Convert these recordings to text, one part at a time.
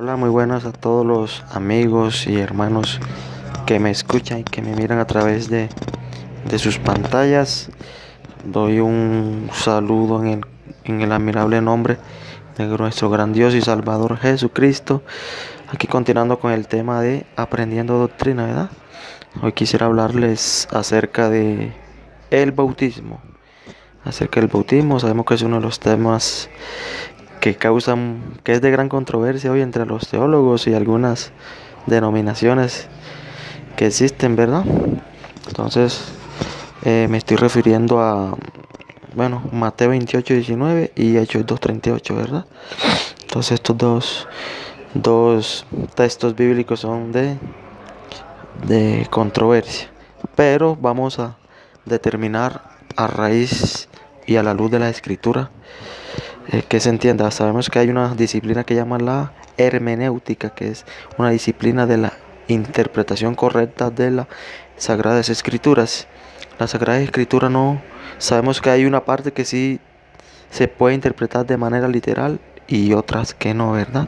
Hola, muy buenas a todos los amigos y hermanos que me escuchan y que me miran a través de sus pantallas. Doy un saludo en el admirable nombre de nuestro gran Dios y Salvador Jesucristo. Aquí continuando con el tema de aprendiendo doctrina, ¿verdad? Hoy quisiera hablarles acerca de el bautismo. Acerca del bautismo, sabemos que es uno de los temas que es de gran controversia hoy entre los teólogos y algunas denominaciones que existen, ¿verdad? Entonces, me estoy refiriendo a, bueno, Mateo 28:19 y Hechos 2:38, ¿verdad? Entonces, estos dos textos bíblicos son de controversia, pero vamos a determinar a raíz y a la luz de la escritura que se entienda. Sabemos que hay una disciplina que llama la hermenéutica, que es una disciplina de la interpretación correcta de las Sagradas Escrituras. La Sagrada Escritura no, sabemos que hay una parte que sí se puede interpretar de manera literal y otras que no, ¿verdad?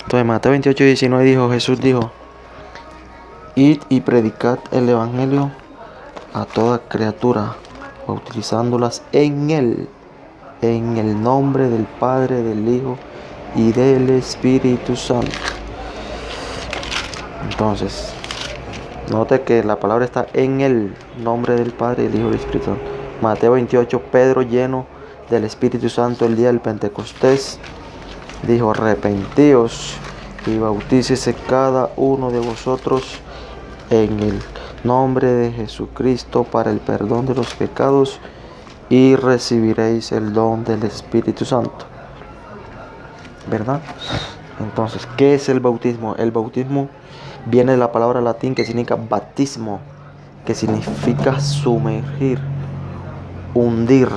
Entonces Mateo 28:19 Jesús dijo, id y predicad el Evangelio a toda criatura, bautizándolas en el nombre del Padre, del Hijo y del Espíritu Santo. Entonces, note que la palabra está en el nombre del Padre, del Hijo y del Espíritu Santo. Mateo 28, Pedro lleno del Espíritu Santo el día del Pentecostés, dijo, arrepentíos y bautícese cada uno de vosotros en el nombre de Jesucristo para el perdón de los pecados y recibiréis el don del Espíritu Santo. ¿Verdad? Entonces, ¿qué es el bautismo? El bautismo viene de la palabra latín que significa baptismo, que significa sumergir, hundir,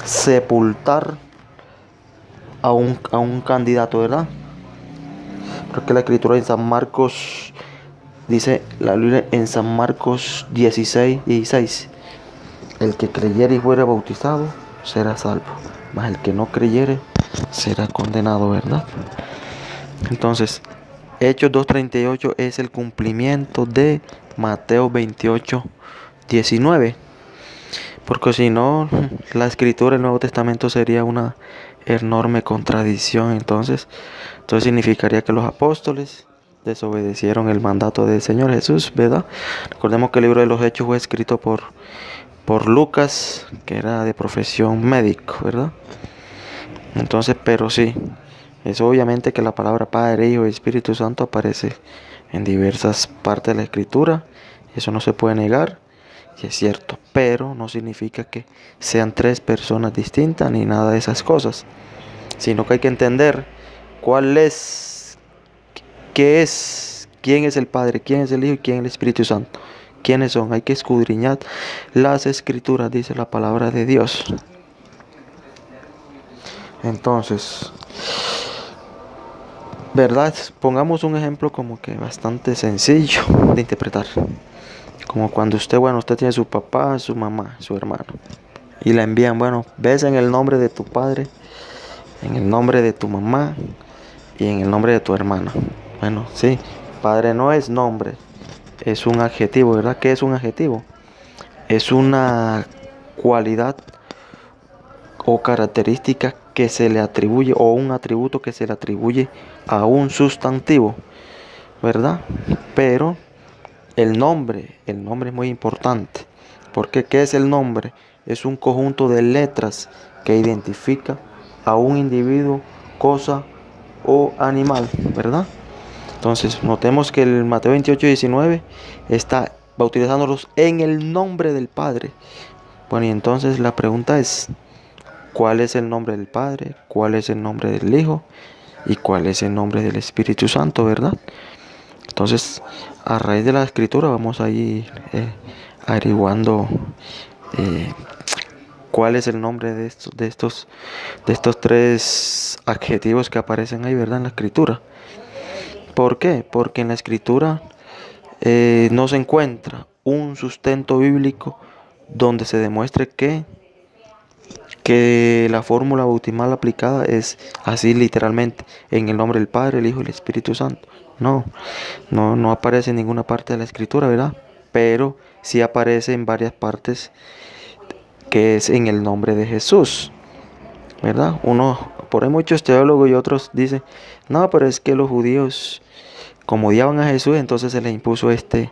sepultar a un candidato, ¿verdad? Porque la escritura en San Marcos dice, la Biblia en San Marcos 16:16, el que creyere y fuere bautizado será salvo, mas el que no creyere será condenado, ¿verdad? Entonces, Hechos 2:38 es el cumplimiento de Mateo 28:19. Porque si no, la escritura del Nuevo Testamento sería una enorme contradicción. Entonces significaría que los apóstoles desobedecieron el mandato del Señor Jesús, ¿verdad? Recordemos que el libro de los Hechos fue escrito por Lucas, que era de profesión médico, ¿verdad? Entonces, pero sí, es obviamente que la palabra Padre, Hijo y Espíritu Santo aparece en diversas partes de la Escritura. Eso no se puede negar, y es cierto, pero no significa que sean tres personas distintas ni nada de esas cosas, sino que hay que entender cuál es, quién es el Padre, quién es el Hijo y quién es el Espíritu Santo. ¿Quiénes son? Hay que escudriñar las Escrituras, dice la palabra de Dios. Entonces, ¿verdad? Pongamos un ejemplo como que bastante sencillo de interpretar. Como cuando usted tiene su papá, su mamá, su hermano. Y le envían, ves en el nombre de tu padre, en el nombre de tu mamá y en el nombre de tu hermano. Bueno, sí, padre no es nombre, es un adjetivo, ¿verdad? ¿Qué es un adjetivo? Es una cualidad o característica que se le atribuye o un atributo que se le atribuye a un sustantivo, ¿verdad? Pero el nombre es muy importante, porque ¿qué es el nombre? Es un conjunto de letras que identifica a un individuo, cosa o animal, ¿verdad? Entonces, notemos que el Mateo 28:19 está bautizándolos en el nombre del Padre. Bueno, y entonces la pregunta es, ¿cuál es el nombre del Padre? ¿Cuál es el nombre del Hijo? ¿Y cuál es el nombre del Espíritu Santo, verdad? Entonces, a raíz de la escritura vamos a ir averiguando eh, cuál es el nombre de estos tres adjetivos que aparecen ahí, ¿verdad? En la escritura. ¿Por qué? Porque en la escritura no se encuentra un sustento bíblico donde se demuestre que que la fórmula bautismal aplicada es así literalmente, en el nombre del Padre, el Hijo y el Espíritu Santo. No aparece en ninguna parte de la Escritura, ¿verdad? Pero sí aparece en varias partes que es en el nombre de Jesús, ¿verdad? Por ahí muchos teólogos y otros dicen, no, pero es que los judíos, como odiaban a Jesús, entonces se les impuso este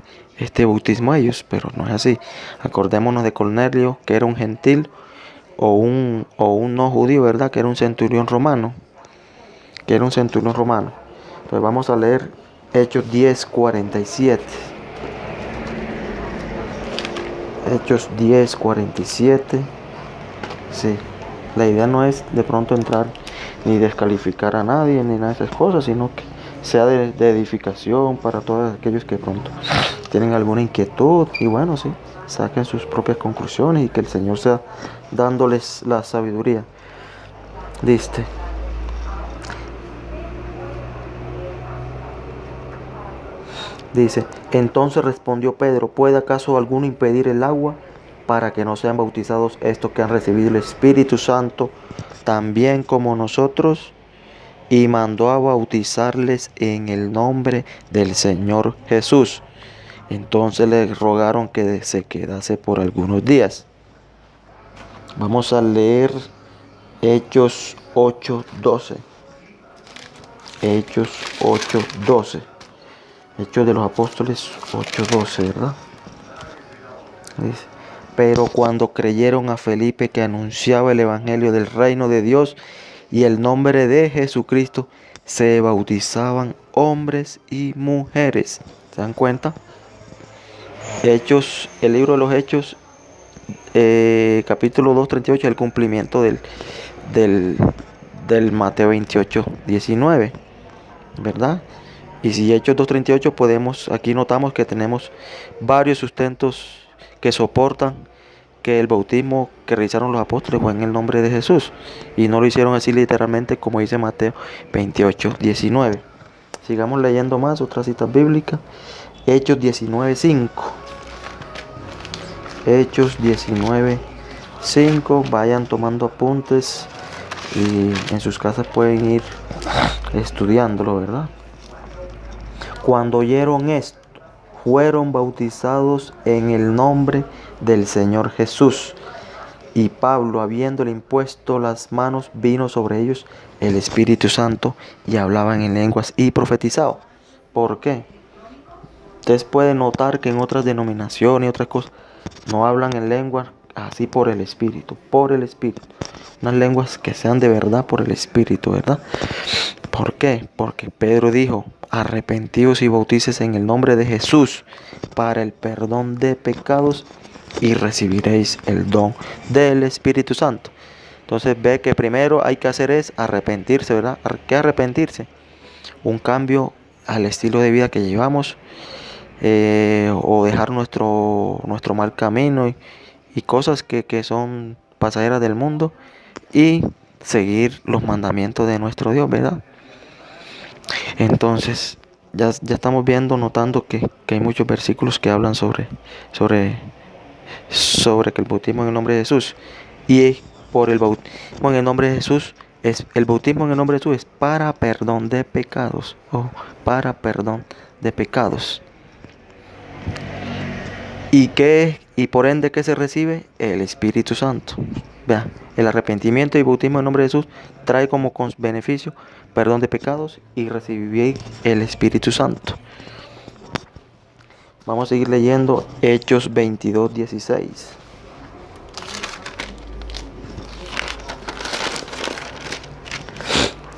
bautismo a ellos, pero no es así. Acordémonos de Cornelio, que era un gentil, o un no judío, ¿verdad? Que era un centurión romano. Entonces vamos a leer Hechos 10:47. Hechos 10:47. Sí, la idea no es de pronto entrar ni descalificar a nadie ni nada de esas cosas, sino que sea de edificación para todos aquellos que de pronto tienen alguna inquietud y bueno, sí, saquen sus propias conclusiones y que el Señor sea dándoles la sabiduría. Dice, entonces respondió Pedro, ¿puede acaso alguno impedir el agua para que no sean bautizados estos que han recibido el Espíritu Santo también como nosotros? Y mandó a bautizarles en el nombre del Señor Jesús. Entonces le rogaron que se quedase por algunos días. Vamos a leer Hechos 8:12. Hechos 8:12. Hechos de los Apóstoles 8:12, ¿verdad? Dice, pero cuando creyeron a Felipe que anunciaba el evangelio del reino de Dios y el nombre de Jesucristo, se bautizaban hombres y mujeres. ¿Se dan cuenta? Hechos, el libro de los Hechos, capítulo 2:38, el cumplimiento del Mateo 28:19, ¿verdad? Y si Hechos 2:38 aquí notamos que tenemos varios sustentos que soportan que el bautismo que realizaron los apóstoles fue en el nombre de Jesús. Y no lo hicieron así literalmente como dice Mateo 28:19. Sigamos leyendo más, otras citas bíblicas. Hechos 19:5. Hechos 19:5. Vayan tomando apuntes y en sus casas pueden ir estudiándolo, ¿verdad? Cuando oyeron esto, fueron bautizados en el nombre del Señor Jesús. Y Pablo, habiéndole impuesto las manos, vino sobre ellos el Espíritu Santo y hablaban en lenguas y profetizaban. ¿Por qué? Ustedes pueden notar que en otras denominaciones y otras cosas no hablan en lenguas así por el Espíritu. Unas lenguas que sean de verdad por el Espíritu, ¿verdad? ¿Por qué? Porque Pedro dijo, arrepentíos y bautíces en el nombre de Jesús para el perdón de pecados y recibiréis el don del Espíritu Santo. Entonces ve que primero hay que hacer es arrepentirse, ¿verdad? ¿Qué arrepentirse? Un cambio al estilo de vida que llevamos, o dejar nuestro mal camino y cosas que son pasajeras del mundo y seguir los mandamientos de nuestro Dios, ¿verdad? Entonces ya estamos notando que hay muchos versículos que hablan sobre que el bautismo en el nombre de Jesús y por el bautismo en el nombre de Jesús el bautismo en el nombre de Jesús es para perdón de pecados y por ende ¿qué se recibe? El Espíritu Santo. Vea, el arrepentimiento y bautismo en nombre de Jesús trae como beneficio perdón de pecados y recibir el Espíritu Santo. Vamos a seguir leyendo Hechos 22:16.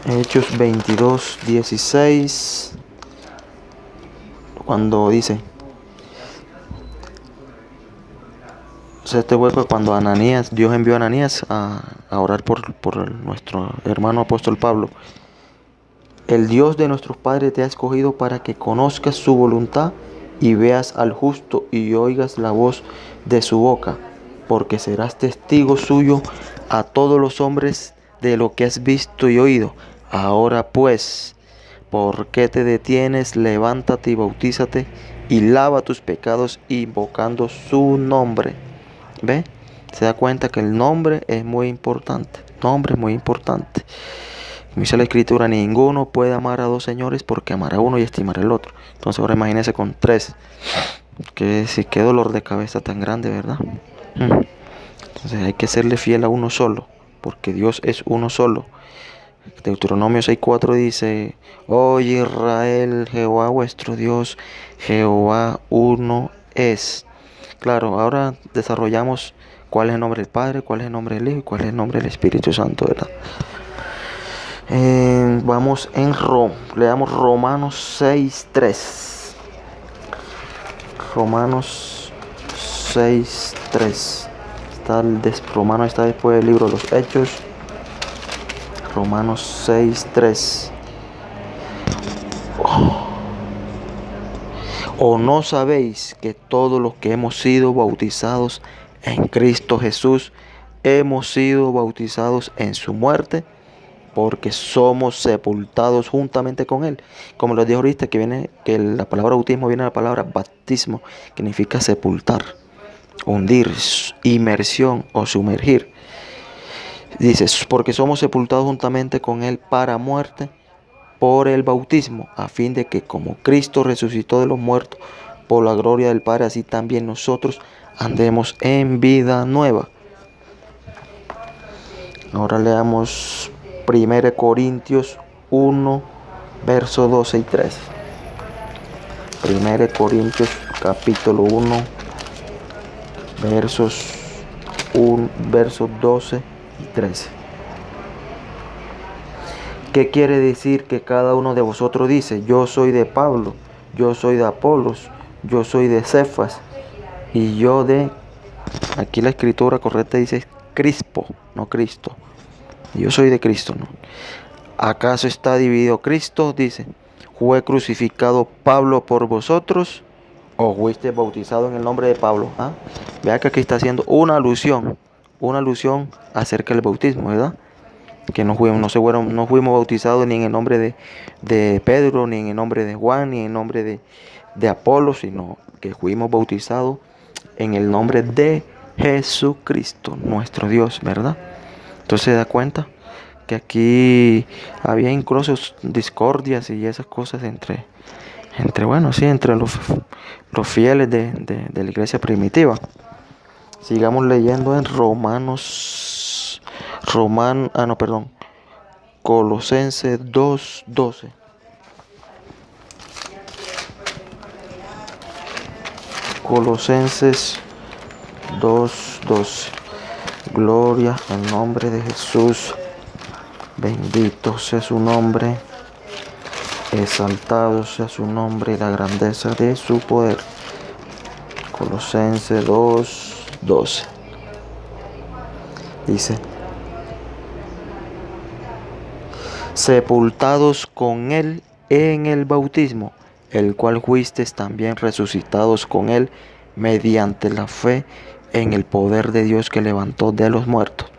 Hechos 22:16. Cuando dice, este fue cuando Dios envió a Ananías a orar por nuestro hermano apóstol Pablo. El Dios de nuestros padres te ha escogido para que conozcas su voluntad y veas al justo y oigas la voz de su boca, porque serás testigo suyo a todos los hombres de lo que has visto y oído. Ahora pues, ¿por qué te detienes? Levántate y bautízate y lava tus pecados invocando su nombre. ¿Ve? Se da cuenta que el nombre es muy importante. Nombre es muy importante. Como dice la escritura, ninguno puede amar a dos señores porque amará a uno y estimará al otro. Entonces ahora imagínense con tres. Qué dolor de cabeza tan grande, ¿verdad? Entonces hay que serle fiel a uno solo, porque Dios es uno solo. Deuteronomio 6:4 dice: Oye Israel, Jehová vuestro Dios, Jehová uno es. Claro, ahora desarrollamos cuál es el nombre del Padre, cuál es el nombre del Hijo y cuál es el nombre del Espíritu Santo, ¿verdad? Vamos leamos Romanos 6:3. Romanos 6:3. Romanos está después del libro de los Hechos. Romanos 6:3. ¿O no sabéis que todos los que hemos sido bautizados en Cristo Jesús, hemos sido bautizados en su muerte? Porque somos sepultados juntamente con Él. Como les dije ahorita, que la palabra bautismo viene de la palabra baptismo, que significa sepultar, hundir, inmersión o sumergir. Dice, porque somos sepultados juntamente con Él para muerte por el bautismo, a fin de que como Cristo resucitó de los muertos por la gloria del Padre, así también nosotros andemos en vida nueva. Ahora leamos 1 Corintios 1, versos 12 y 13. 1 Corintios capítulo 1, versos 12 y 13. ¿Qué quiere decir que cada uno de vosotros dice? Yo soy de Pablo, yo soy de Apolos, yo soy de Cefas, y yo de... Aquí la escritura correcta dice Crispo, no Cristo. Yo soy de Cristo, ¿no? ¿Acaso está dividido Cristo? Dice, ¿fue crucificado Pablo por vosotros? ¿O fuiste bautizado en el nombre de Pablo? Vea que aquí está haciendo una alusión acerca del bautismo, ¿verdad? Que no fuimos bautizados ni en el nombre de Pedro, ni en el nombre de Juan, ni en el nombre de Apolo, sino que fuimos bautizados en el nombre de Jesucristo, nuestro Dios, ¿verdad? Entonces se da cuenta que aquí había incluso discordias y esas cosas entre los fieles de la iglesia primitiva. Sigamos leyendo en Colosenses 2:12. Colosenses 2:12. Gloria al nombre de Jesús. Bendito sea su nombre. Exaltado sea su nombre y la grandeza de su poder. Colosenses 2:12. Dice: sepultados con Él en el bautismo, el cual fuisteis también resucitados con Él mediante la fe en el poder de Dios que levantó de los muertos.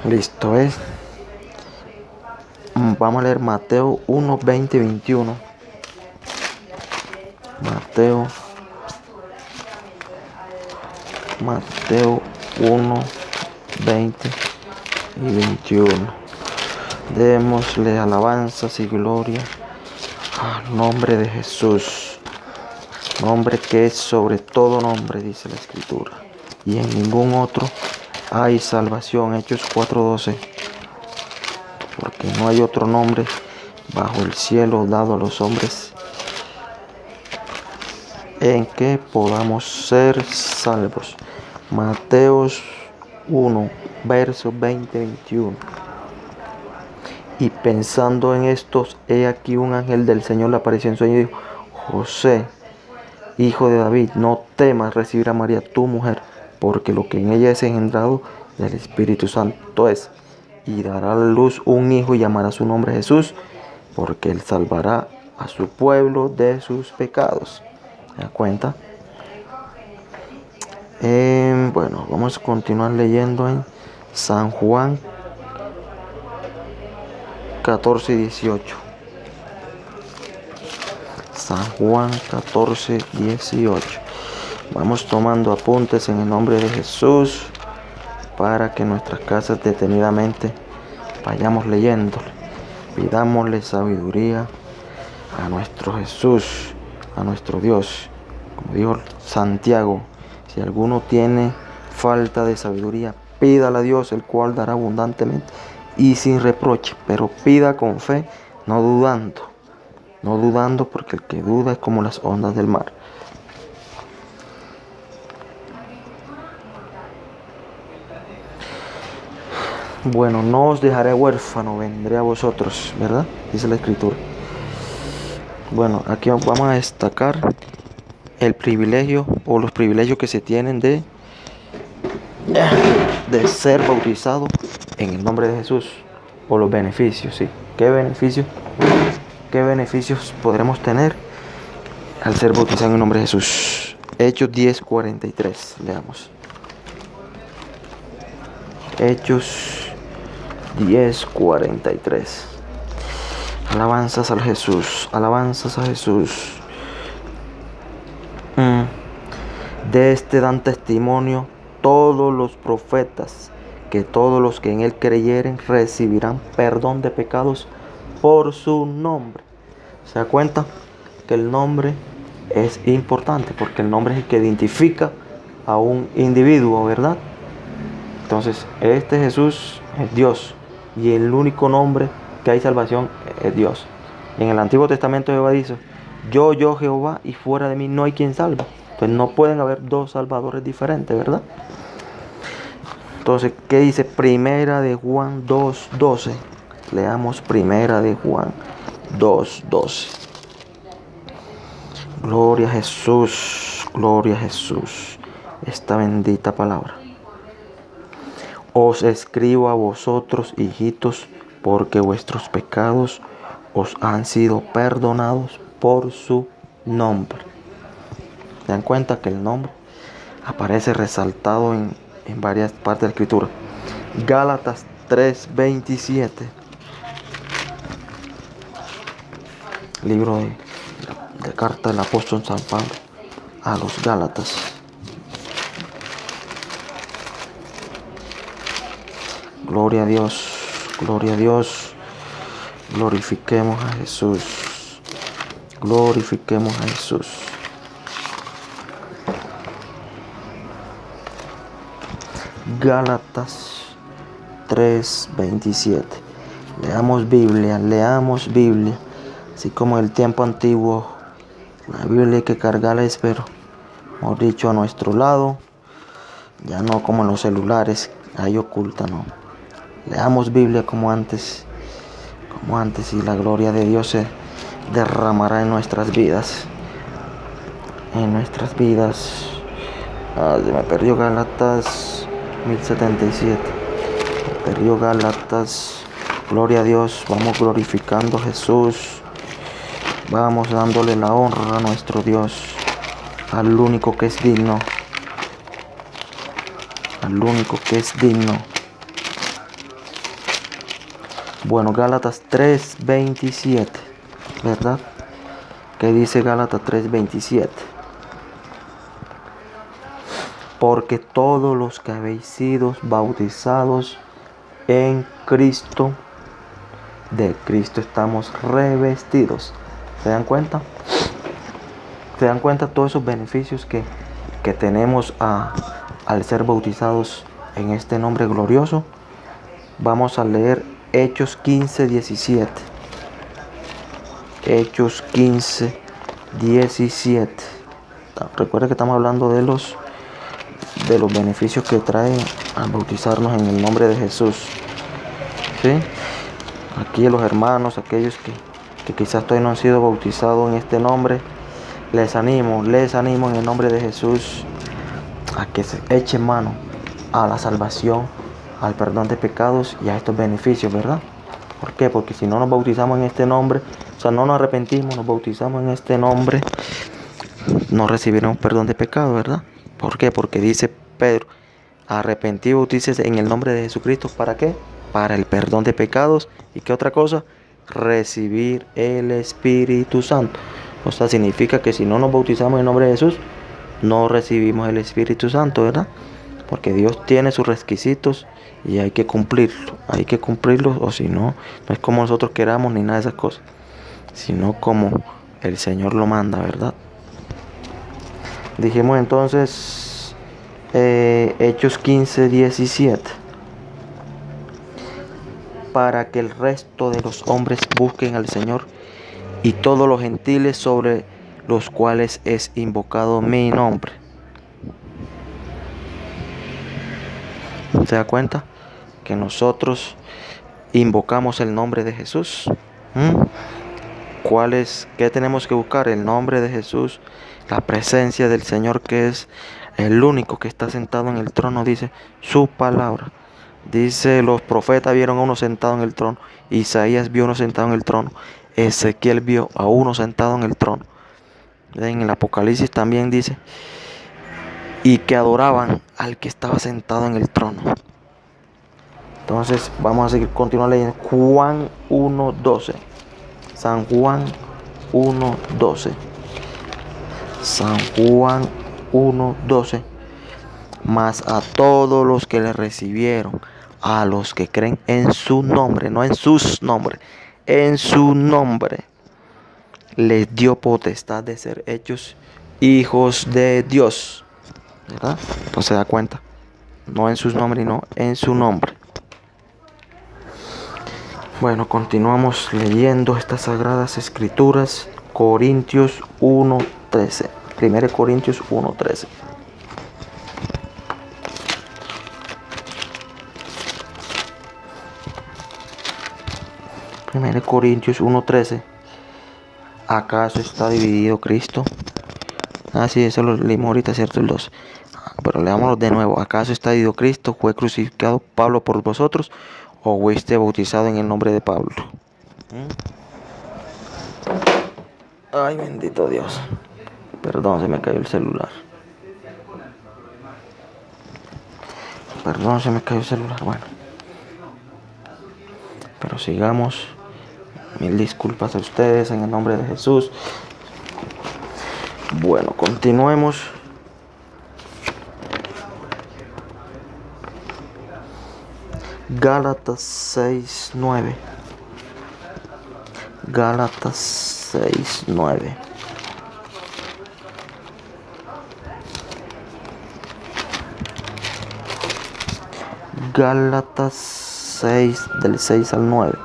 Listo, vamos a leer Mateo 1, 20 y 21. Mateo 1, 20 y 21. Démosle alabanzas y gloria al nombre de Jesús, nombre que es sobre todo nombre, dice la escritura, y en ningún otro hay salvación. Hechos 4:12. Porque no hay otro nombre bajo el cielo dado a los hombres en que podamos ser salvos. Mateo 1, versos 20 y 21. Y pensando en estos, he aquí un ángel del Señor le apareció en sueño y dijo: José, hijo de David, no temas recibir a María tu mujer, porque lo que en ella es engendrado del Espíritu Santo es, y dará a la luz un hijo y llamará su nombre Jesús, porque él salvará a su pueblo de sus pecados. ¿Se da cuenta? Bueno, vamos a continuar leyendo en San Juan 14 y 18. San Juan 14, 18. Vamos tomando apuntes en el nombre de Jesús para que en nuestras casas detenidamente vayamos leyendo. Pidámosle sabiduría a nuestro Jesús, a nuestro Dios. Como dijo Santiago, si alguno tiene falta de sabiduría, pídala a Dios, el cual dará abundantemente y sin reproche, pero pida con fe, no dudando, porque el que duda es como las ondas del mar. Bueno, no os dejaré huérfano, vendré a vosotros, ¿verdad? Dice la Escritura. Bueno, aquí vamos a destacar el privilegio o los privilegios que se tienen de ser bautizado en el nombre de Jesús, o los beneficios, ¿sí? ¿Qué beneficios podremos tener al ser bautizado en el nombre de Jesús? Hechos 10:43, leamos. Hechos 10:43. Alabanzas a Jesús, alabanzas a Jesús. De este dan testimonio todos los profetas, que todos los que en él creyeren recibirán perdón de pecados por su nombre. ¿Se da cuenta? Que el nombre es importante, porque el nombre es el que identifica a un individuo, ¿verdad? Entonces, este Jesús es Dios, y el único nombre que hay salvación es Dios. En el Antiguo Testamento Jehová dice: yo Jehová, y fuera de mí no hay quien salve. Pues no pueden haber dos salvadores diferentes, ¿verdad? Entonces, ¿qué dice Primera de Juan 2:12? Leamos Primera de Juan 2:12. Gloria a Jesús, gloria a Jesús, esta bendita palabra. Os escribo a vosotros, hijitos, porque vuestros pecados os han sido perdonados por su nombre. ¿Se dan cuenta que el nombre aparece resaltado en varias partes de la Escritura? Gálatas 3:27. Libro de carta del apóstol San Pablo a los Gálatas. Gloria a Dios, gloria a Dios. Glorifiquemos a Jesús. Glorifiquemos a Jesús. Gálatas 3:27. Leamos Biblia. Así como en el tiempo antiguo, la Biblia hay que cargarla, pero hemos dicho a nuestro lado, ya no como en los celulares, ahí oculta, no. Leamos Biblia como antes, y la gloria de Dios se derramará en nuestras vidas. Se me perdió Gálatas 1077. Me perdió Gálatas. Gloria a Dios. Vamos glorificando a Jesús. Vamos dándole la honra a nuestro Dios, al único que es digno. Bueno, Gálatas 3:27, ¿verdad? ¿Qué dice Gálatas 3:27? Porque todos los que habéis sido bautizados en Cristo, de Cristo estamos revestidos. ¿Se dan cuenta? ¿Se dan cuenta todos esos beneficios que tenemos al ser bautizados en este nombre glorioso? Vamos a leer Hechos 15:17. Hechos 15:17. Recuerda que estamos hablando de los beneficios que trae al bautizarnos en el nombre de Jesús. ¿Sí? Aquí los hermanos, aquellos que quizás todavía no han sido bautizados en este nombre, les animo en el nombre de Jesús a que se echen mano a la salvación, al perdón de pecados y a estos beneficios, ¿verdad? ¿Por qué? Porque si no nos bautizamos en este nombre, o sea, no nos arrepentimos, nos bautizamos en este nombre, no recibiremos perdón de pecado, ¿verdad? ¿Por qué? Porque dice Pedro: arrepentido bautícese en el nombre de Jesucristo. ¿Para qué? Para el perdón de pecados. ¿Y qué otra cosa? Recibir el Espíritu Santo. O sea, significa que si no nos bautizamos en el nombre de Jesús, no recibimos el Espíritu Santo, ¿verdad? Porque Dios tiene sus requisitos y hay que cumplirlos, o si no, no es como nosotros queramos ni nada de esas cosas, sino como el Señor lo manda, ¿verdad? Dijimos entonces Hechos 15:17, para que el resto de los hombres busquen al Señor y todos los gentiles sobre los cuales es invocado mi nombre. ¿Se da cuenta? Que nosotros invocamos el nombre de Jesús. ¿Qué tenemos que buscar? El nombre de Jesús, la presencia del Señor, que es el único que está sentado en el trono, dice su palabra. Dice, los profetas vieron a uno sentado en el trono, Isaías vio a uno sentado en el trono, Ezequiel vio a uno sentado en el trono. En el Apocalipsis también dice, y que adoraban al que estaba sentado en el trono. Entonces vamos a continuar leyendo Juan 1:12. San Juan 1:12. San Juan 1:12. Mas a todos los que le recibieron, a los que creen en su nombre, no en sus nombres, en su nombre, les dio potestad de ser hechos hijos de Dios. ¿Verdad? No se da cuenta. No en sus nombres, no en su nombre. Bueno, continuamos leyendo estas sagradas escrituras. Corintios 1:13. 1 Corintios 1:13. 1 Corintios 1:13. ¿Acaso está dividido Cristo? Sí, eso lo leímos ahorita, ¿cierto? El 2. Pero leámoslo de nuevo. ¿Acaso está dividido Cristo? ¿Fue crucificado Pablo por vosotros? ¿O fuiste bautizado en el nombre de Pablo? Ay, bendito Dios. Perdón, se me cayó el celular. Bueno. Pero sigamos. Mil disculpas a ustedes en el nombre de Jesús. Bueno, continuemos. Gálatas 6:9. Gálatas 6:9. Gálatas 6, del 6 al 9.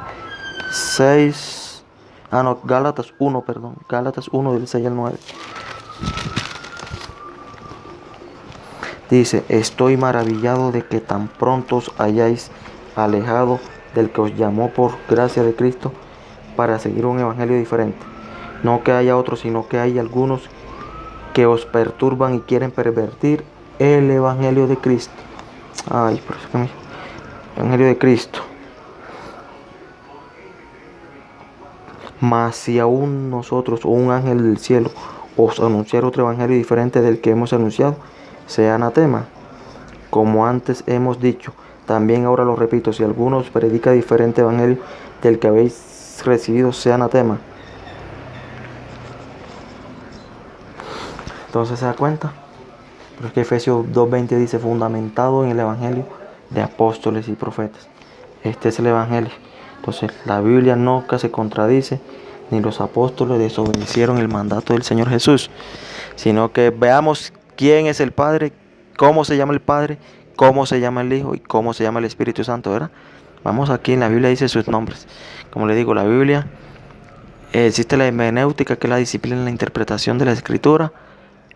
Gálatas 1, perdón. Gálatas 1, del 6 al 9. Dice, estoy maravillado de que tan pronto os hayáis alejado del que os llamó por gracia de Cristo para seguir un evangelio diferente. No que haya otro, sino que hay algunos que os perturban y quieren pervertir el evangelio de Cristo. Por eso que evangelio de Cristo. Mas si aún nosotros o un ángel del cielo os anunciar otro evangelio diferente del que hemos anunciado, sea anatema. Como antes hemos dicho, también ahora lo repito, si alguno os predica diferente evangelio del que habéis recibido, sea anatema. Entonces se da cuenta. Porque Efesios 2:20 dice, fundamentado en el evangelio de apóstoles y profetas. Este es el evangelio. Entonces la Biblia nunca se contradice, ni los apóstoles desobedecieron el mandato del Señor Jesús, sino que veamos quién es el Padre, cómo se llama el Padre, cómo se llama el Hijo y cómo se llama el Espíritu Santo, ¿verdad? Vamos aquí en la Biblia, dice sus nombres. Como le digo, la Biblia, existe la hermenéutica, que es la disciplina en la interpretación de la Escritura.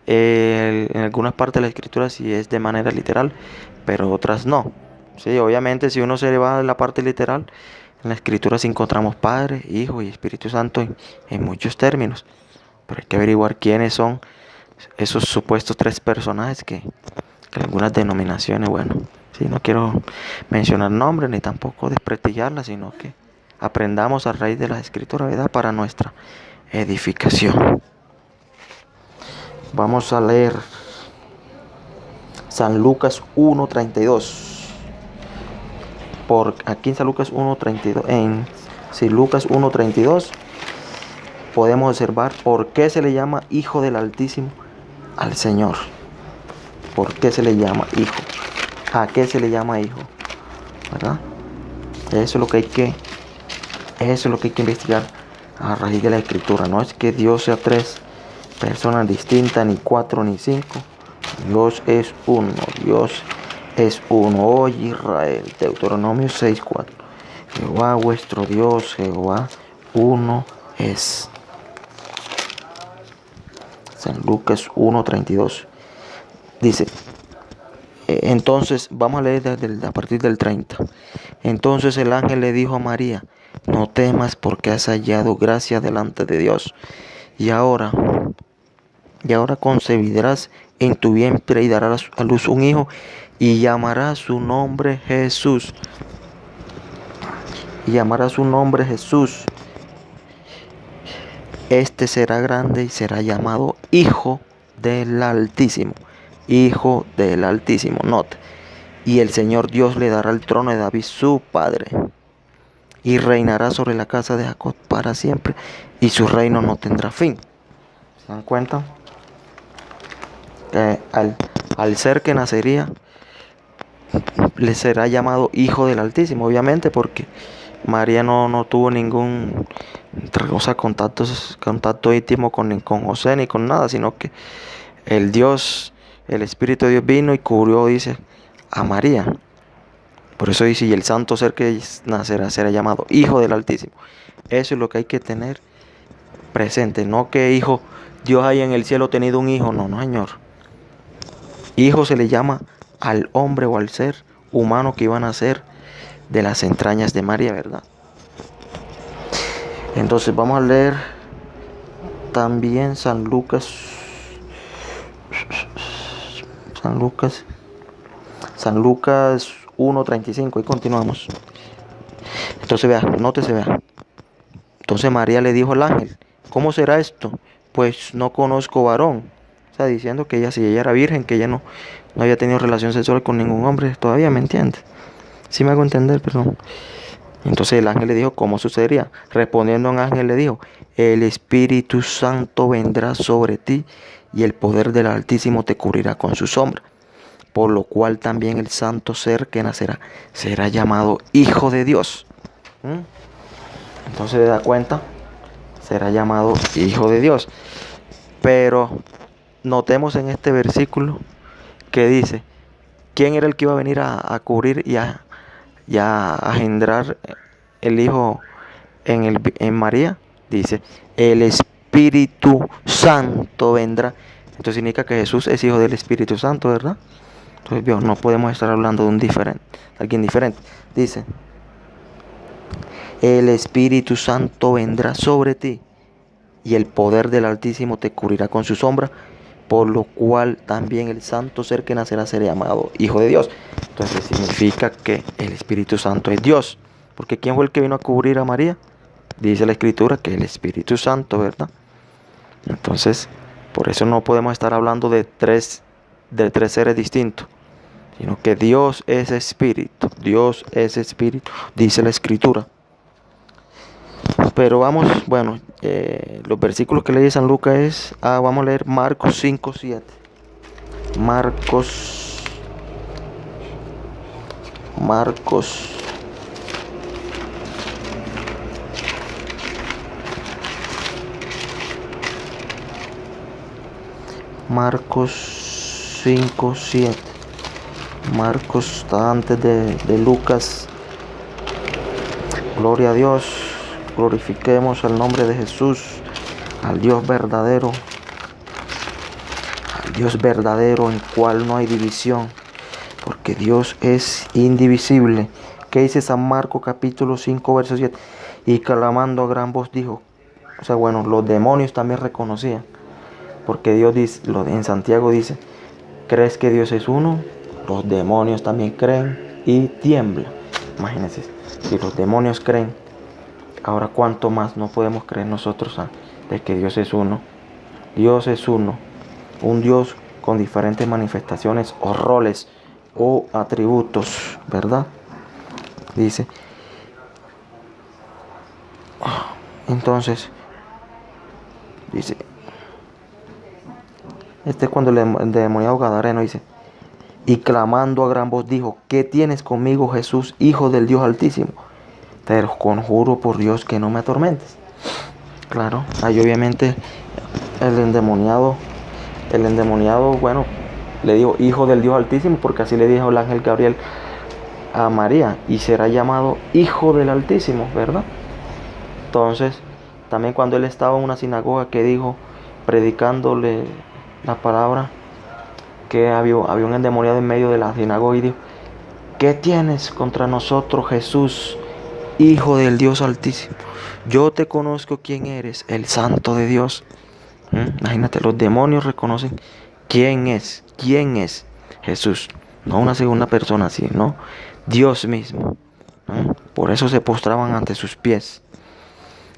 En algunas partes de la Escritura sí es de manera literal, pero otras no. Sí, obviamente si uno se va a la parte literal, en la Escritura sí encontramos Padre, Hijo y Espíritu Santo en muchos términos. Pero hay que averiguar quiénes son esos supuestos tres personajes que algunas denominaciones, bueno, sí, no quiero mencionar nombres ni tampoco desprestigiarlas, sino que aprendamos a raíz de la Escritura, ¿verdad? Para nuestra edificación. Vamos a leer San Lucas 1:32. Aquí en San Lucas 1:32, Lucas 1:32, podemos observar por qué se le llama Hijo del Altísimo al Señor. ¿Por qué se le llama hijo? ¿A qué se le llama hijo? ¿Verdad? Eso es lo que hay que investigar a raíz de la escritura. No es que Dios sea tres personas distintas, ni cuatro, ni cinco. Dios es uno. Dios es uno. Oye Israel, Deuteronomio 6:4. Jehová vuestro Dios, Jehová uno es. San Lucas 1:32. Dice, entonces, vamos a leer a partir del 30. Entonces el ángel le dijo a María, no temas porque has hallado gracia delante de Dios. Y ahora concebirás en tu vientre y darás a luz un hijo y llamarás su nombre Jesús. Y llamarás su nombre Jesús. Este será grande y será llamado Hijo del Altísimo. Hijo del Altísimo. Note. Y el Señor Dios le dará el trono de David su padre. Y reinará sobre la casa de Jacob para siempre. Y su reino no tendrá fin. ¿Se dan cuenta? Al ser que nacería, le será llamado Hijo del Altísimo. Obviamente porque María no tuvo ningún contacto íntimo con José ni con nada. Sino que el Espíritu de Dios vino y cubrió, dice, a María. Por eso dice, y el santo ser que nacerá será llamado Hijo del Altísimo. Eso es lo que hay que tener presente. No que hijo, Dios haya en el cielo tenido un hijo. No, Señor. Hijo se le llama al hombre o al ser humano que iba a nacer de las entrañas de María, ¿verdad? Entonces vamos a leer también San Lucas 1:35 y continuamos. Entonces nótese. Entonces María le dijo al ángel, ¿cómo será esto? Pues no conozco varón. O sea, diciendo que si ella era virgen, que ella no había tenido relación sexual con ningún hombre todavía, ¿me entiendes? Sí me hago entender, perdón. Entonces el ángel le dijo, ¿cómo sucedería? Respondiendo un ángel le dijo, el Espíritu Santo vendrá sobre ti y el poder del Altísimo te cubrirá con su sombra. Por lo cual también el santo ser que nacerá será llamado Hijo de Dios. Entonces, ¿se da cuenta? Será llamado Hijo de Dios. Pero notemos en este versículo que dice, ¿quién era el que iba a venir a cubrir y a engendrar el Hijo en María? Dice, el Espíritu Santo vendrá. Esto significa que Jesús es hijo del Espíritu Santo, ¿verdad? Entonces, no podemos estar hablando de alguien diferente. Dice, el Espíritu Santo vendrá sobre ti y el poder del Altísimo te cubrirá con su sombra, por lo cual también el santo ser que nacerá será llamado Hijo de Dios. Entonces significa que el Espíritu Santo es Dios. Porque ¿quién fue el que vino a cubrir a María? Dice la Escritura que el Espíritu Santo, ¿verdad? Entonces, por eso no podemos estar hablando de tres seres distintos, sino que Dios es Espíritu. Dios es Espíritu, dice la Escritura. Pero vamos, los versículos que leí San Lucas vamos a leer Marcos 5:7. Marcos 5:7. Marcos está antes de Lucas. Gloria a Dios. Glorifiquemos el nombre de Jesús, al Dios verdadero en cual no hay división, porque Dios es indivisible. ¿Qué dice San Marcos capítulo 5, verso 7? Y clamando a gran voz dijo, los demonios también reconocían, porque Dios dice, en Santiago dice, ¿crees que Dios es uno? Los demonios también creen y tiemblan. Imagínense, si los demonios creen, ahora cuánto más no podemos creer nosotros de que Dios es uno. Dios es uno, un Dios con diferentes manifestaciones o roles o atributos, ¿verdad? Dice, entonces, dice, Este es cuando el endemoniado gadareno dice, y clamando a gran voz dijo, ¿qué tienes conmigo, Jesús, Hijo del Dios Altísimo? Te conjuro por Dios que no me atormentes. Claro, ahí obviamente el endemoniado, bueno, le dijo Hijo del Dios Altísimo, porque así le dijo el ángel Gabriel a María, y será llamado Hijo del Altísimo, ¿verdad? Entonces, también cuando él estaba en una sinagoga que dijo, predicándole la palabra, que había un endemoniado en medio de la sinagoga y dijo, ¿qué tienes contra nosotros, Jesús, Hijo del Dios Altísimo? Yo te conozco quién eres, el Santo de Dios. Imagínate, los demonios reconocen quién es Jesús. No una segunda persona, sino Dios mismo. Por eso se postraban ante sus pies.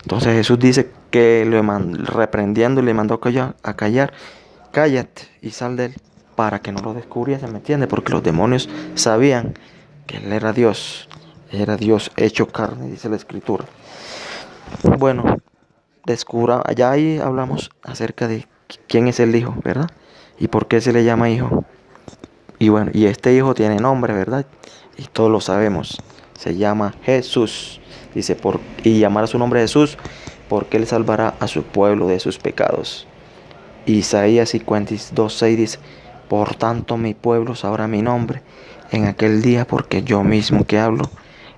Entonces Jesús dice que reprendiendo le mandó a callar, cállate y sal de él, para que no lo descubriese, ¿me entiendes? Porque los demonios sabían que él era Dios hecho carne, dice la Escritura. Bueno, allá ahí hablamos acerca de quién es el Hijo, ¿verdad? Y por qué se le llama Hijo. Y bueno, y este Hijo tiene nombre, ¿verdad? Y todos lo sabemos. Se llama Jesús. Dice, y llamará su nombre Jesús, porque él salvará a su pueblo de sus pecados. Isaías 52:6 dice, por tanto mi pueblo sabrá mi nombre en aquel día, porque yo mismo que hablo,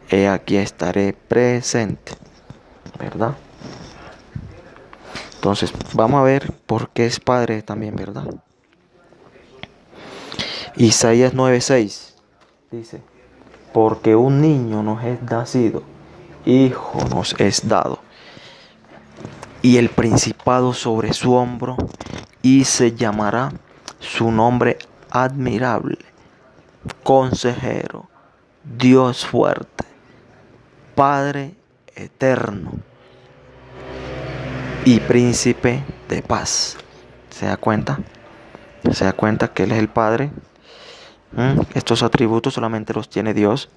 he aquí estaré presente, ¿verdad? Entonces, vamos a ver por qué es Padre también, ¿verdad? Isaías 9:6 dice, porque un niño nos es nacido, hijo nos es dado, y el principado sobre su hombro, y se llamará su nombre admirable, consejero, Dios fuerte, Padre eterno y príncipe de paz. ¿Se da cuenta? ¿Se da cuenta que Él es el Padre? Estos atributos solamente los tiene Dios.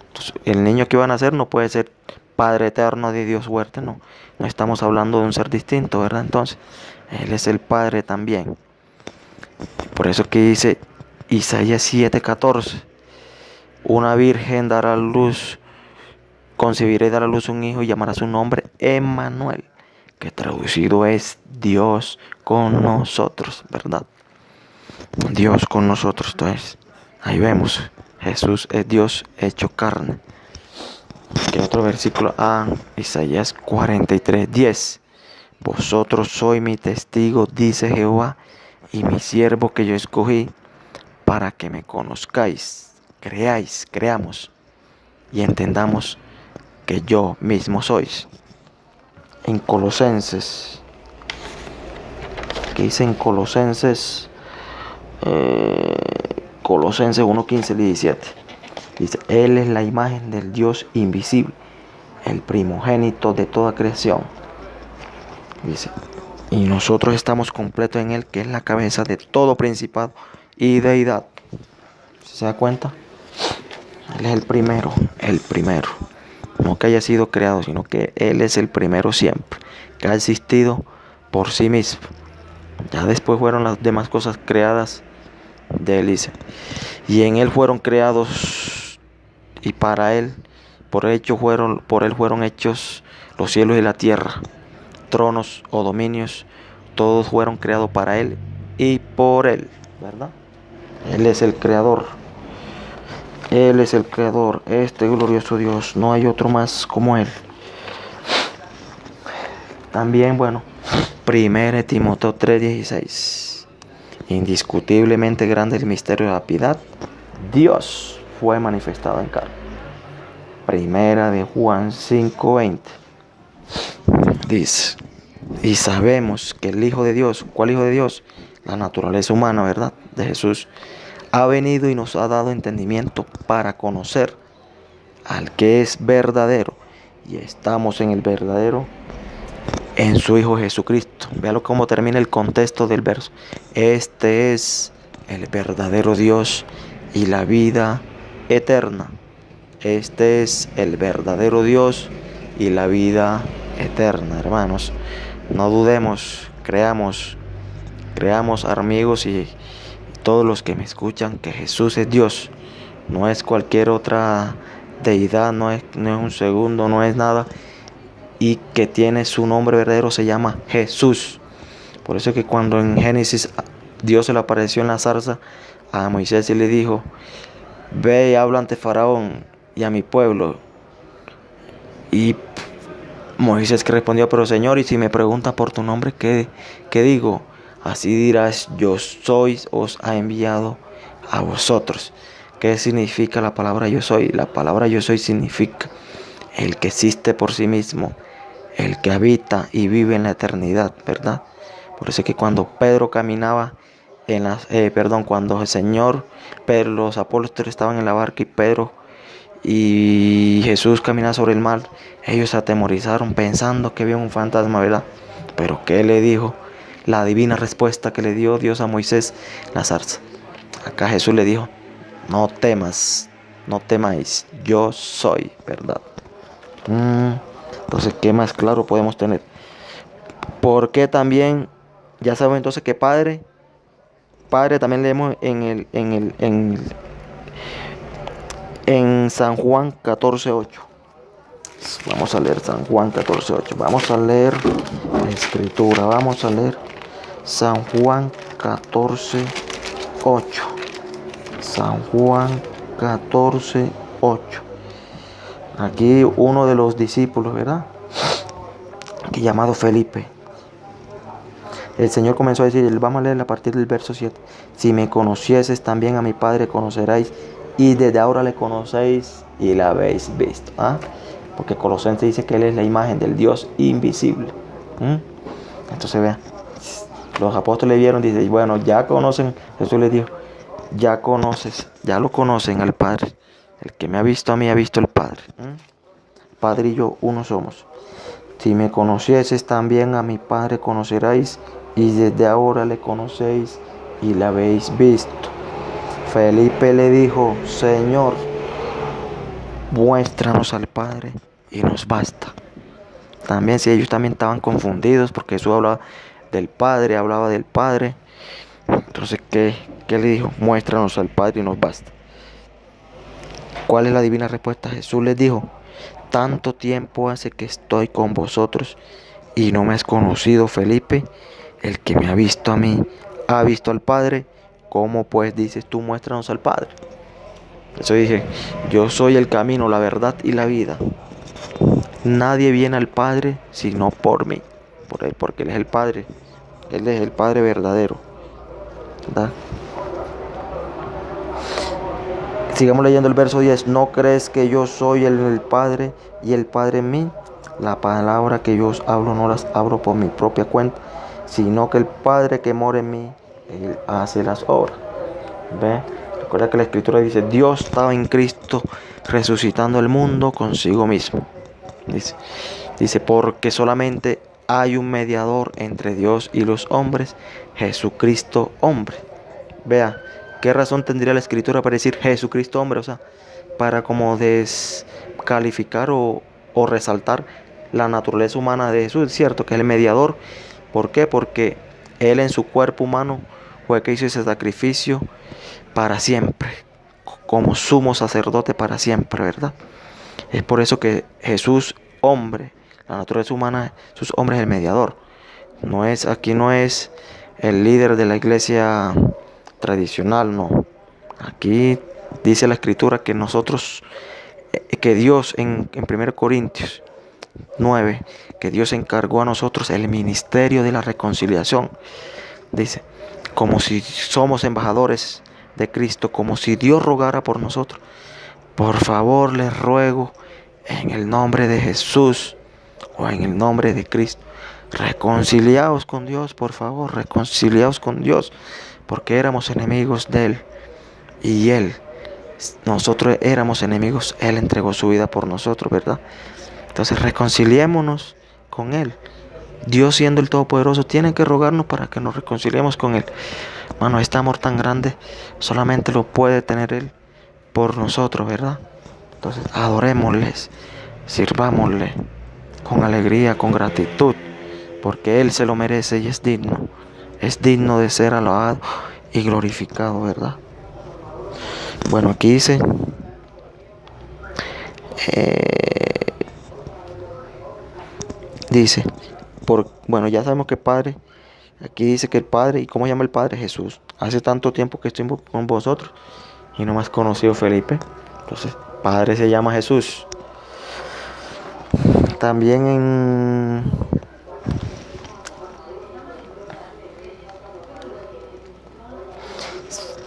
Entonces, el niño que va a nacer no puede ser Padre eterno de Dios fuerte, no. No estamos hablando de un ser distinto, ¿verdad? Entonces, Él es el Padre también. Por eso que dice Isaías 7:14, una virgen dará luz, concebirá y dará luz un hijo y llamará su nombre Emmanuel, que traducido es Dios con nosotros, ¿verdad? Dios con nosotros, entonces, ahí vemos, Jesús es Dios hecho carne. Que otro versículo, Isaías 43:10, vosotros sois mi testigo, dice Jehová, y mi siervo que yo escogí, para que me conozcáis, creamos y entendamos que yo mismo sois. En Colosenses, que dice en Colosenses 1:15-17, dice, Él es la imagen del Dios invisible, el primogénito de toda creación. Dice, y nosotros estamos completos en Él, que es la cabeza de todo principado y deidad. ¿Se da cuenta? Él es el primero. No que haya sido creado, sino que Él es el primero siempre, que ha existido por sí mismo. Ya después fueron las demás cosas creadas de Él, dice. Y en Él fueron creados, y para Él, por Él fueron hechos los cielos y la tierra, tronos o dominios, todos fueron creados para Él y por Él, ¿verdad? Él es el creador. Él es el creador, este glorioso Dios, no hay otro más como Él. También, bueno, 1 Timoteo 3:16, indiscutiblemente grande el misterio de la piedad, Dios fue manifestado en carne. 1 Juan 5:20 dice, y sabemos que el Hijo de Dios, ¿cuál Hijo de Dios? La naturaleza humana, ¿verdad? De Jesús, ha venido y nos ha dado entendimiento para conocer al que es verdadero, y estamos en el verdadero, en su Hijo Jesucristo. Véalo cómo termina el contexto del verso. Este es el verdadero Dios y la vida eterna. Este es el verdadero Dios y la vida eterna, hermanos. No dudemos, creamos creamos, amigos y todos los que me escuchan, que Jesús es Dios, no es cualquier otra deidad, no es un segundo, no es nada, y que tiene su nombre verdadero, se llama Jesús. Por eso es que cuando en Génesis Dios se le apareció en la zarza a Moisés y le dijo: ve y habla ante Faraón y a mi pueblo. Y Moisés que respondió: pero Señor, y si me preguntan por tu nombre, ¿qué digo? Así dirás: yo soy, os ha enviado a vosotros. ¿Qué significa la palabra yo soy? La palabra yo soy significa el que existe por sí mismo, el que habita y vive en la eternidad, ¿verdad? Por eso es que cuando Pedro caminaba cuando el Señor, Pedro, los apóstoles estaban en la barca y Pedro y Jesús caminaba sobre el mar, ellos se atemorizaron pensando que había un fantasma, ¿verdad? Pero ¿qué le dijo? La divina respuesta que le dio Dios a Moisés en la zarza. Acá Jesús le dijo: no temas, no temáis, yo soy, ¿verdad? Entonces, ¿qué más claro podemos tener? Porque también, ya sabemos entonces que Padre también leemos en San Juan 14:8. Vamos a leer San Juan 14:8. Vamos a leer la escritura. Vamos a leer San Juan 14:8. San Juan 14:8. Aquí uno de los discípulos, ¿verdad? Que llamado Felipe. El Señor comenzó a decir, vamos a leer a partir del verso 7. Si me conocieses, también a mi Padre conoceráis, y desde ahora le conocéis y la habéis visto. Porque Colosenses dice que Él es la imagen del Dios invisible. Entonces vean, los apóstoles vieron, dice, bueno, ya conocen, Jesús les dijo, ya lo conocen al Padre. El que me ha visto a mí ha visto al Padre. Padre y yo uno somos. Si me conocieses, también a mi Padre conoceráis, y desde ahora le conocéis y la habéis visto. Felipe le dijo, Señor, muéstranos al Padre y nos basta. También si ellos también estaban confundidos porque Jesús hablaba del Padre. Entonces, ¿qué le dijo? Muéstranos al Padre y nos basta. ¿Cuál es la divina respuesta? Jesús les dijo, tanto tiempo hace que estoy con vosotros y no me has conocido, Felipe. El que me ha visto a mí, ha visto al Padre. ¿Cómo pues dices tú, muéstranos al Padre? Eso dije, yo soy el camino, la verdad y la vida. Nadie viene al Padre sino por mí, por Él, porque Él es el Padre. Él es el Padre verdadero, ¿verdad? Sigamos leyendo el verso 10. ¿No crees que yo soy el Padre y el Padre en mí? La palabra que yo os hablo no las hablo por mi propia cuenta, sino que el Padre que mora en mí, Él hace las obras. ¿Ve? Recuerda que la Escritura dice, Dios estaba en Cristo resucitando el mundo consigo mismo. Dice, porque solamente hay un mediador entre Dios y los hombres, Jesucristo hombre. Vea, ¿qué razón tendría la Escritura para decir Jesucristo hombre? O sea, para como descalificar o resaltar la naturaleza humana de Jesús, ¿cierto? Que es el mediador. ¿Por qué? Porque Él en su cuerpo humano fue que hizo ese sacrificio para siempre, como sumo sacerdote para siempre, ¿verdad? Es por eso que Jesús, hombre, la naturaleza humana, Jesús, hombre, es el mediador. Aquí no es el líder de la iglesia tradicional, no. Aquí dice la Escritura que que Dios en 1 Corintios 9, que Dios encargó a nosotros el ministerio de la reconciliación. Dice, como si somos embajadores de Cristo, como si Dios rogara por nosotros. Por favor, les ruego en el nombre de Jesús o en el nombre de Cristo, reconciliaos con Dios, por favor, reconciliaos con Dios, porque éramos enemigos de Él y nosotros éramos enemigos, Él entregó su vida por nosotros, ¿verdad? Entonces reconciliémonos con Él. Dios, siendo el Todopoderoso, tiene que rogarnos para que nos reconciliemos con Él. Hermano, este amor tan grande solamente lo puede tener Él por nosotros, ¿verdad? Entonces adorémosles, sirvámosle con alegría, con gratitud, porque Él se lo merece y es digno. es digno de ser alabado y glorificado, ¿verdad? Bueno, aquí dice, eh, dice, bueno, ya sabemos que el Padre, aquí dice que el Padre, ¿y cómo llama el Padre? Jesús. Hace tanto tiempo que estoy con vosotros y no me has conocido, Felipe. Entonces, Padre se llama Jesús. También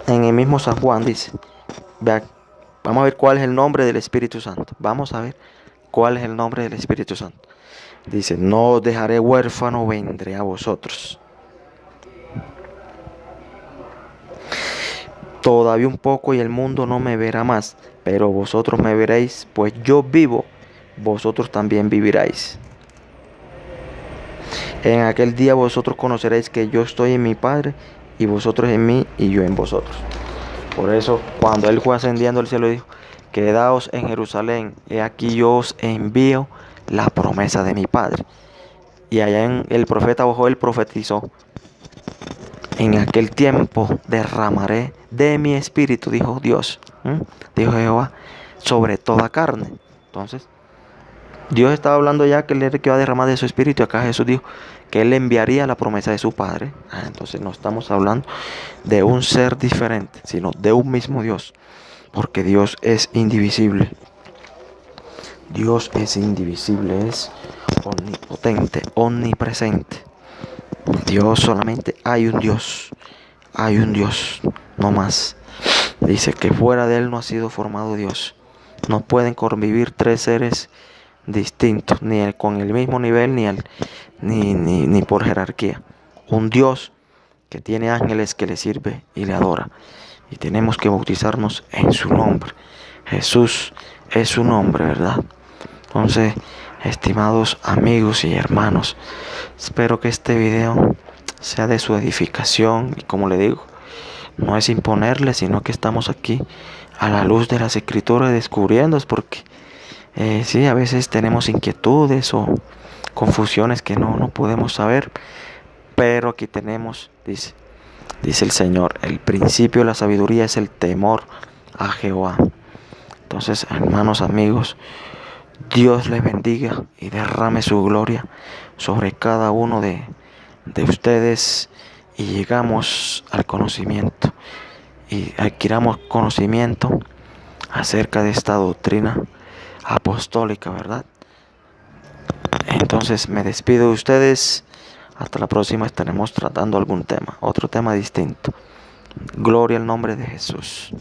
en el mismo San Juan dice, vea, vamos a ver cuál es el nombre del Espíritu Santo. Vamos a ver cuál es el nombre del Espíritu Santo. Dice, no os dejaré huérfano, vendré a vosotros. Todavía un poco y el mundo no me verá más, pero vosotros me veréis, pues yo vivo, vosotros también viviréis. En aquel día vosotros conoceréis que yo estoy en mi Padre, y vosotros en mí, y yo en vosotros. Por eso, cuando él fue ascendiendo al cielo, dijo, quedaos en Jerusalén, he aquí yo os envío la promesa de mi Padre. Y allá en el profeta Joel profetizó, en aquel tiempo derramaré de mi espíritu, dijo Dios, dijo Jehová, sobre toda carne. Entonces, Dios estaba hablando ya que él era el que iba a derramar de su espíritu. Y acá Jesús dijo que él le enviaría la promesa de su Padre. Entonces no estamos hablando de un ser diferente, sino de un mismo Dios. Porque Dios es indivisible. Dios es indivisible, es omnipotente, omnipresente. Dios, solamente hay un Dios. Hay un Dios, no más. Dice que fuera de él no ha sido formado Dios. No pueden convivir tres seres distintos, ni con el mismo nivel, ni por jerarquía. Un Dios que tiene ángeles que le sirve y le adora. Y tenemos que bautizarnos en su nombre. Jesús es su nombre, ¿verdad? Entonces, estimados amigos y hermanos, espero que este video sea de su edificación. Y como le digo, no es imponerle, sino que estamos aquí a la luz de las escrituras descubriendo, porque sí, a veces tenemos inquietudes o confusiones que no podemos saber, pero aquí tenemos, dice el Señor, el principio de la sabiduría es el temor a Jehová. Entonces, hermanos, amigos, Dios les bendiga y derrame su gloria sobre cada uno de ustedes, y llegamos al conocimiento y adquiramos conocimiento acerca de esta doctrina apostólica, ¿verdad? Entonces me despido de ustedes. Hasta la próxima, estaremos tratando algún tema, otro tema distinto. Gloria al nombre de Jesús.